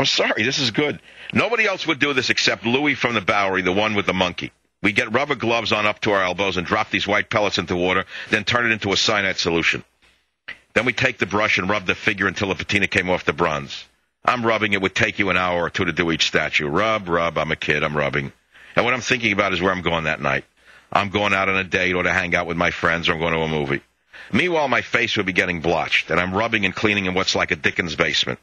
I'm sorry, this is good. Nobody else would do this except Louis from the Bowery, the one with the monkey. We get rubber gloves on up to our elbows and drop these white pellets into water, then turn it into a cyanide solution. Then we take the brush and rub the figure until the patina came off the bronze. I'm rubbing. It would take you an hour or two to do each statue. Rub, I'm a kid, I'm rubbing. And what I'm thinking about is where I'm going that night. I'm going out on a date or to hang out with my friends, or I'm going to a movie. Meanwhile, my face would be getting blotched, and I'm rubbing and cleaning in what's like a Dickens basement.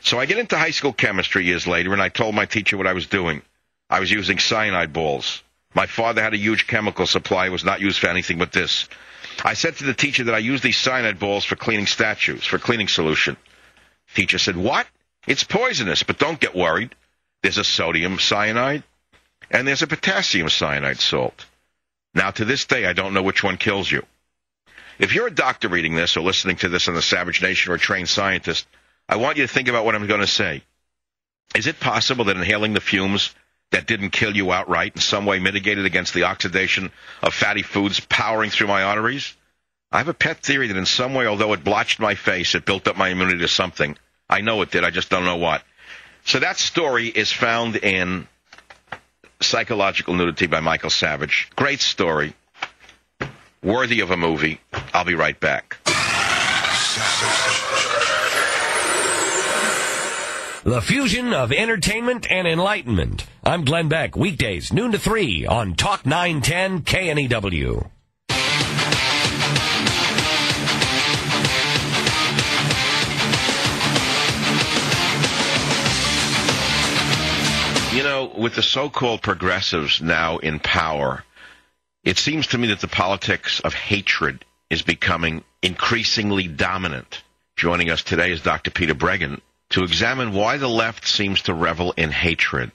So I get into high school chemistry years later, and I told my teacher what I was doing. I was using cyanide balls. My father had a huge chemical supply. It was not used for anything but this. I said to the teacher that I use these cyanide balls for cleaning statues, for cleaning solution. Teacher said, "What? It's poisonous, but don't get worried. There's a sodium cyanide, and there's a potassium cyanide salt." Now, to this day, I don't know which one kills you. If you're a doctor reading this or listening to this on the Savage Nation or a trained scientist, I want you to think about what I'm going to say. Is it possible that inhaling the fumes that didn't kill you outright in some way mitigated against the oxidation of fatty foods powering through my arteries? I have a pet theory that in some way, although it blotched my face, it built up my immunity to something. I know it did. I just don't know what. So that story is found in Psychological Nudity by Michael Savage. Great story. Worthy of a movie. I'll be right back. The fusion of entertainment and enlightenment. I'm Glenn Beck, weekdays, noon to 3 on Talk 910 KNEW. You know, with the so-called progressives now in power, it seems to me that the politics of hatred is becoming increasingly dominant. Joining us today is Dr. Peter Breggin to examine why the left seems to revel in hatred.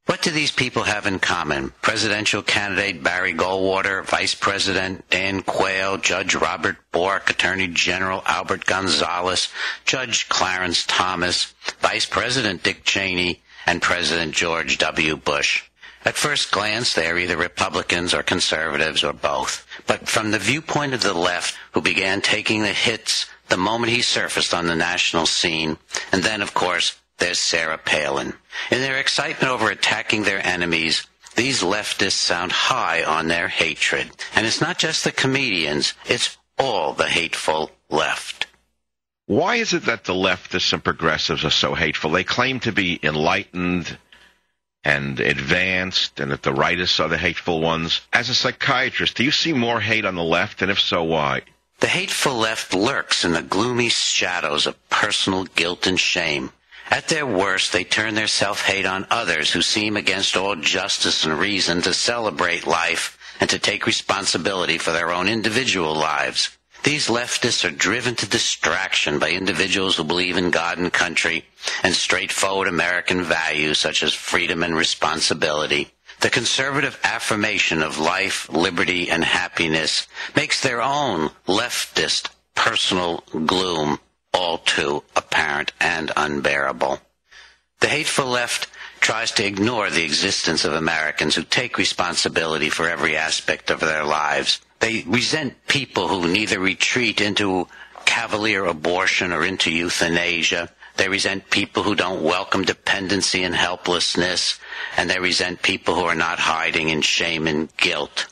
What do these people have in common? Presidential candidate Barry Goldwater, Vice President Dan Quayle, Judge Robert Bork, Attorney General Albert Gonzales, Judge Clarence Thomas, Vice President Dick Cheney, and President George W. Bush. At first glance, they are either Republicans or conservatives or both. But from the viewpoint of the left, who began taking the hits the moment he surfaced on the national scene, and then, of course, there's Sarah Palin. In their excitement over attacking their enemies, these leftists sound high on their hatred. And it's not just the comedians, it's all the hateful left. Why is it that the leftists and progressives are so hateful? They claim to be enlightened and advanced, and that the rightists are the hateful ones. As a psychiatrist, do you see more hate on the left, and if so, why? The hateful left lurks in the gloomy shadows of personal guilt and shame. At their worst, they turn their self-hate on others who seem against all justice and reason to celebrate life and to take responsibility for their own individual lives. These leftists are driven to distraction by individuals who believe in God and country and straightforward American values such as freedom and responsibility. The conservative affirmation of life, liberty, and happiness makes their own leftist personal gloom all too apparent and unbearable. The hateful left tries to ignore the existence of Americans who take responsibility for every aspect of their lives. They resent people who neither retreat into cavalier abortion or into euthanasia. They resent people who don't welcome dependency and helplessness, and they resent people who are not hiding in shame and guilt.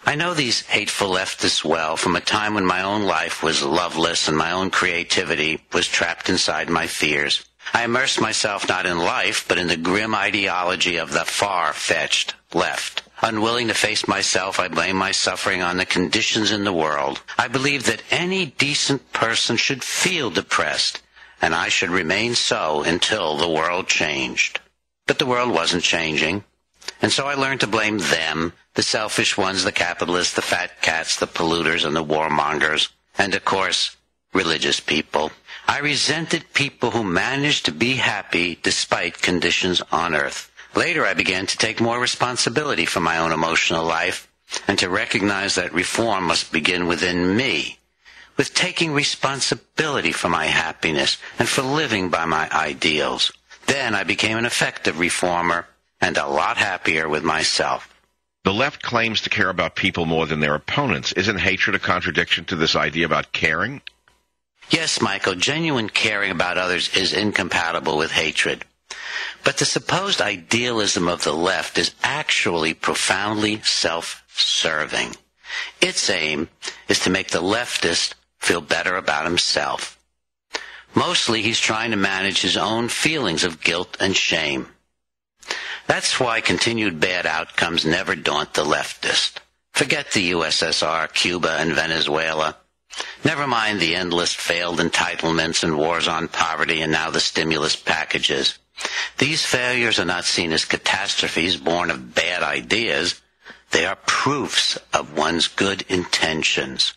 I know these hateful leftists well from a time when my own life was loveless and my own creativity was trapped inside my fears. I immersed myself not in life, but in the grim ideology of the far-fetched left. Unwilling to face myself, I blame my suffering on the conditions in the world. I believe that any decent person should feel depressed, and I should remain so until the world changed. But the world wasn't changing, and so I learned to blame them, the selfish ones, the capitalists, the fat cats, the polluters, and the warmongers, and, of course, religious people. I resented people who managed to be happy despite conditions on earth. Later, I began to take more responsibility for my own emotional life and to recognize that reform must begin within me, with taking responsibility for my happiness and for living by my ideals. Then I became an effective reformer and a lot happier with myself. The left claims to care about people more than their opponents. Isn't hatred a contradiction to this idea about caring? Yes, Michael, genuine caring about others is incompatible with hatred. But the supposed idealism of the left is actually profoundly self-serving. Its aim is to make the leftist feel better about himself. Mostly he's trying to manage his own feelings of guilt and shame. That's why continued bad outcomes never daunt the leftist. Forget the USSR, Cuba, and Venezuela. Never mind the endless failed entitlements and wars on poverty and now the stimulus packages. These failures are not seen as catastrophes born of bad ideas. They are proofs of one's good intentions.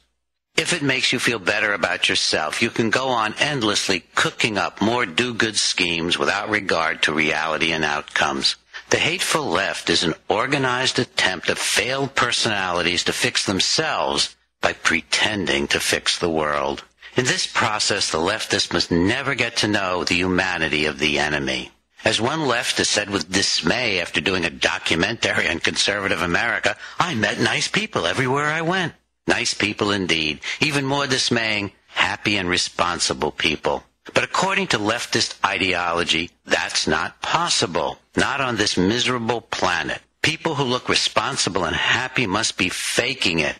If it makes you feel better about yourself, you can go on endlessly cooking up more do-good schemes without regard to reality and outcomes. The hateful left is an organized attempt of failed personalities to fix themselves by pretending to fix the world. In this process, the leftist must never get to know the humanity of the enemy. As one leftist said with dismay after doing a documentary on conservative America, I met nice people everywhere I went. Nice people indeed. Even more dismaying, happy and responsible people. But according to leftist ideology, that's not possible. Not on this miserable planet. People who look responsible and happy must be faking it.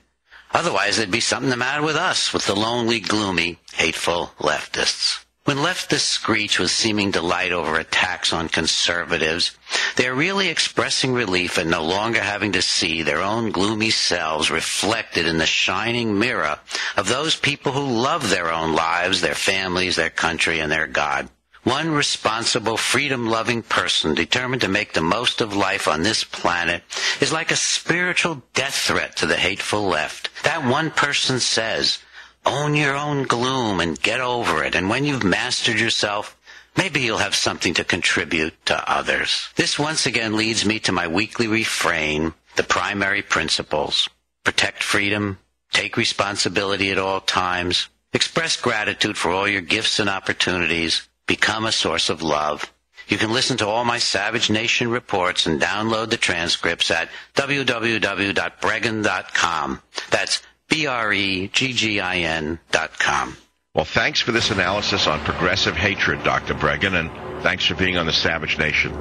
Otherwise, there'd be something the matter with us, with the lonely, gloomy, hateful leftists. When leftists screech with seeming delight over attacks on conservatives, they're really expressing relief at no longer having to see their own gloomy selves reflected in the shining mirror of those people who love their own lives, their families, their country, and their God. One responsible, freedom-loving person determined to make the most of life on this planet is like a spiritual death threat to the hateful left. That one person says, own your own gloom and get over it, and when you've mastered yourself, maybe you'll have something to contribute to others. This once again leads me to my weekly refrain, the primary principles. Protect freedom, take responsibility at all times, express gratitude for all your gifts and opportunities, become a source of love. You can listen to all my Savage Nation reports and download the transcripts at www.breggin.com. That's BREGGIN.com. Well, thanks for this analysis on progressive hatred, Dr. Breggin, and thanks for being on the Savage Nation.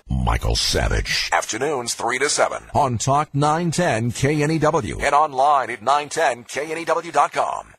Michael Savage. Afternoons 3 to 7 on Talk 910 KNEW and online at 910KNEW.com.